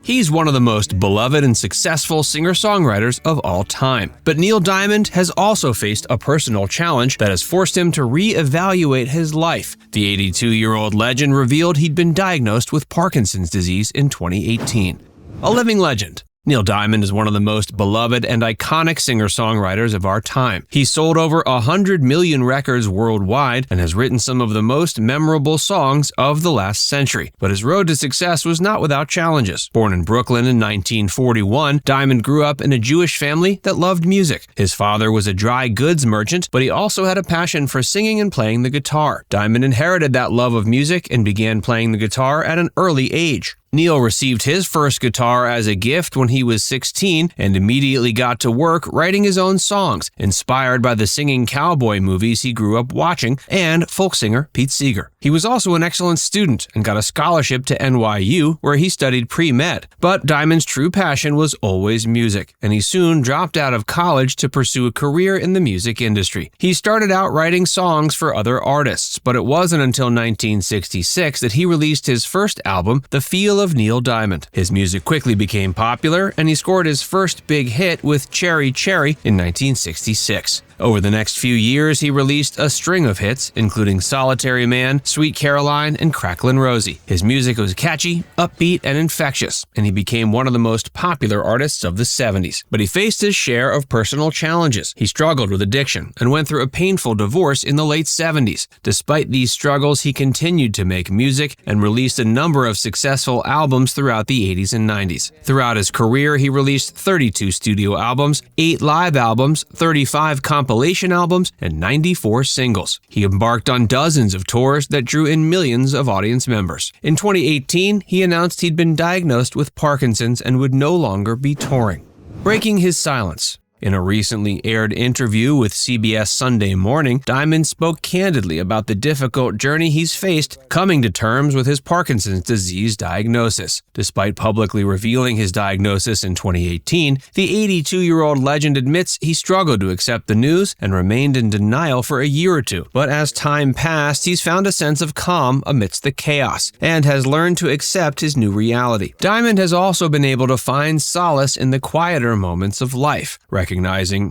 He's one of the most beloved and successful singer-songwriters of all time. But Neil Diamond has also faced a personal challenge that has forced him to re-evaluate his life. The 82-year-old legend revealed he'd been diagnosed with Parkinson's disease in 2018. A living legend, Neil Diamond is one of the most beloved and iconic singer-songwriters of our time. He sold over 100 million records worldwide and has written some of the most memorable songs of the last century. But his road to success was not without challenges. Born in Brooklyn in 1941, Diamond grew up in a Jewish family that loved music. His father was a dry goods merchant, but he also had a passion for singing and playing the guitar. Diamond inherited that love of music and began playing the guitar at an early age. Neil received his first guitar as a gift when he was 16 and immediately got to work writing his own songs, inspired by the singing cowboy movies he grew up watching and folk singer Pete Seeger. He was also an excellent student and got a scholarship to NYU, where he studied pre-med. But Diamond's true passion was always music, and he soon dropped out of college to pursue a career in the music industry. He started out writing songs for other artists, but it wasn't until 1966 that he released his first album, The Feel of Neil Diamond. His music quickly became popular, and he scored his first big hit with Cherry Cherry in 1966. Over the next few years, he released a string of hits, including Solitary Man, Sweet Caroline, and Cracklin' Rosie. His music was catchy, upbeat, and infectious, and he became one of the most popular artists of the 70s. But he faced his share of personal challenges. He struggled with addiction and went through a painful divorce in the late 70s. Despite these struggles, he continued to make music and released a number of successful albums throughout the 80s and 90s. Throughout his career, he released 32 studio albums, 8 live albums, 35 compilation albums, and 94 singles. He embarked on dozens of tours that drew in millions of audience members. In 2018, he announced he'd been diagnosed with Parkinson's and would no longer be touring. Breaking his silence. In a recently aired interview with CBS Sunday Morning, Diamond spoke candidly about the difficult journey he's faced coming to terms with his Parkinson's disease diagnosis. Despite publicly revealing his diagnosis in 2018, the 82-year-old legend admits he struggled to accept the news and remained in denial for a year or two. But as time passed, he's found a sense of calm amidst the chaos and has learned to accept his new reality. Diamond has also been able to find solace in the quieter moments of life, recognizing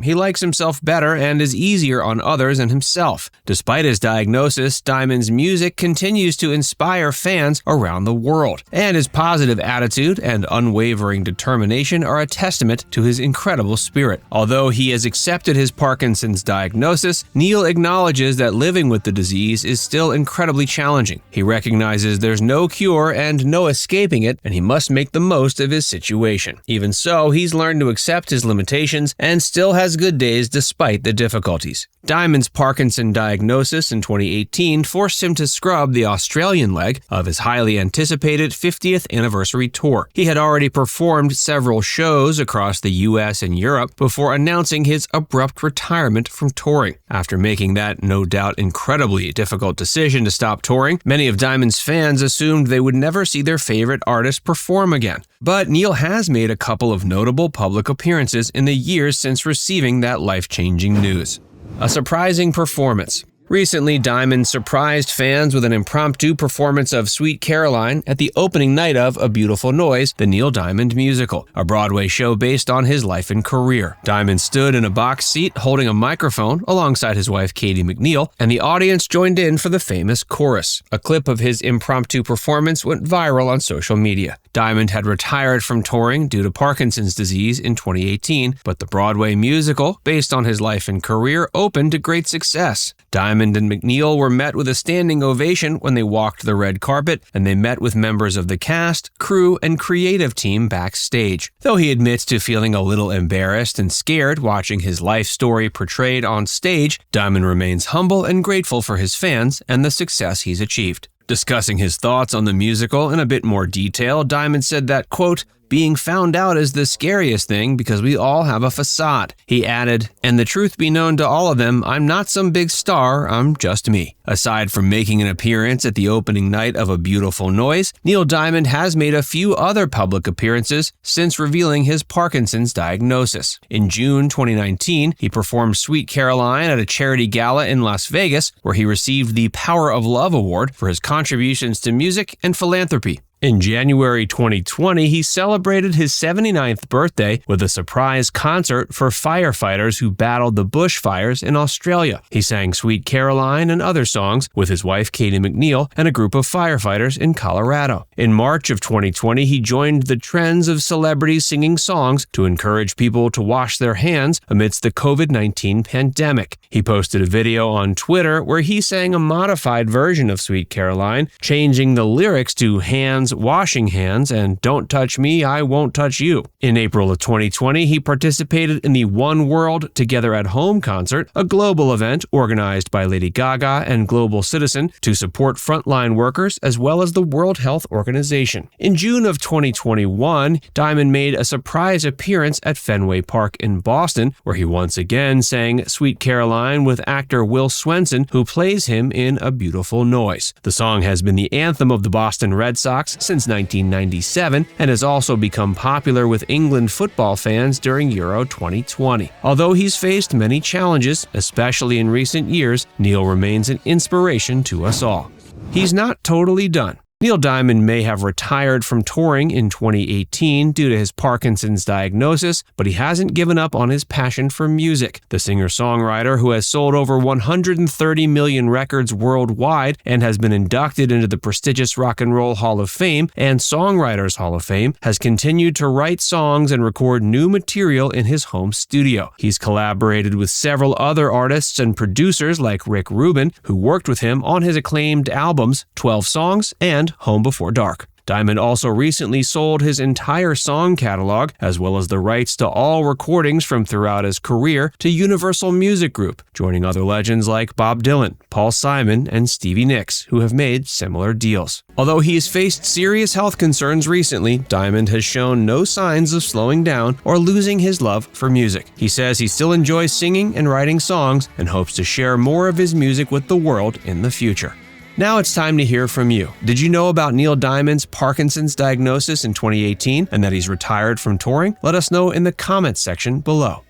he likes himself better and is easier on others and himself. Despite his diagnosis, Diamond's music continues to inspire fans around the world, and his positive attitude and unwavering determination are a testament to his incredible spirit. Although he has accepted his Parkinson's diagnosis, Neil acknowledges that living with the disease is still incredibly challenging. He recognizes there's no cure and no escaping it, and he must make the most of his situation. Even so, he's learned to accept his limitations and still has good days despite the difficulties. Diamond's Parkinson diagnosis in 2018 forced him to scrub the Australian leg of his highly anticipated 50th anniversary tour. He had already performed several shows across the US and Europe before announcing his abrupt retirement from touring. After making that no doubt incredibly difficult decision to stop touring, many of Diamond's fans assumed they would never see their favorite artist perform again. But Neil has made a couple of notable public appearances in the years since receiving that life-changing news. A surprising performance. Recently, Diamond surprised fans with an impromptu performance of Sweet Caroline at the opening night of A Beautiful Noise, the Neil Diamond musical, a Broadway show based on his life and career. Diamond stood in a box seat holding a microphone alongside his wife Katie McNeil, and the audience joined in for the famous chorus. A clip of his impromptu performance went viral on social media. Diamond had retired from touring due to Parkinson's disease in 2018, but the Broadway musical, based on his life and career, opened to great success. Diamond and McNeil were met with a standing ovation when they walked the red carpet, and they met with members of the cast, crew, and creative team backstage. Though he admits to feeling a little embarrassed and scared watching his life story portrayed on stage, Diamond remains humble and grateful for his fans and the success he's achieved. Discussing his thoughts on the musical in a bit more detail, Diamond said that, quote, "Being found out is the scariest thing because we all have a facade." He added, "And the truth be known to all of them, I'm not some big star, I'm just me." Aside from making an appearance at the opening night of A Beautiful Noise, Neil Diamond has made a few other public appearances since revealing his Parkinson's diagnosis. In June 2019, he performed Sweet Caroline at a charity gala in Las Vegas, where he received the Power of Love Award for his contributions to music and philanthropy. In January 2020, he celebrated his 79th birthday with a surprise concert for firefighters who battled the bushfires in Australia. He sang Sweet Caroline and other songs with his wife Katie McNeil and a group of firefighters in Colorado. In March of 2020, he joined the trends of celebrities singing songs to encourage people to wash their hands amidst the COVID-19 pandemic. He posted a video on Twitter where he sang a modified version of Sweet Caroline, changing the lyrics to hands, washing hands, and don't touch me, I won't touch you. In April of 2020, he participated in the One World Together at Home concert, a global event organized by Lady Gaga and Global Citizen to support frontline workers as well as the World Health Organization. In June of 2021, Diamond made a surprise appearance at Fenway Park in Boston, where he once again sang Sweet Caroline with actor Will Swenson, who plays him in A Beautiful Noise. The song has been the anthem of the Boston Red Sox since 1997 and has also become popular with England football fans during Euro 2020. Although he's faced many challenges, especially in recent years, Neil remains an inspiration to us all. He's not totally done. Neil Diamond may have retired from touring in 2018 due to his Parkinson's diagnosis, but he hasn't given up on his passion for music. The singer-songwriter, who has sold over 130 million records worldwide and has been inducted into the prestigious Rock and Roll Hall of Fame and Songwriters Hall of Fame, has continued to write songs and record new material in his home studio. He's collaborated with several other artists and producers like Rick Rubin, who worked with him on his acclaimed albums 12 Songs and Home Before Dark. Diamond also recently sold his entire song catalog, as well as the rights to all recordings from throughout his career, to Universal Music Group, joining other legends like Bob Dylan, Paul Simon, and Stevie Nicks, who have made similar deals. Although he has faced serious health concerns recently, Diamond has shown no signs of slowing down or losing his love for music. He says he still enjoys singing and writing songs and hopes to share more of his music with the world in the future. Now it's time to hear from you. Did you know about Neil Diamond's Parkinson's diagnosis in 2018 and that he's retired from touring? Let us know in the comments section below.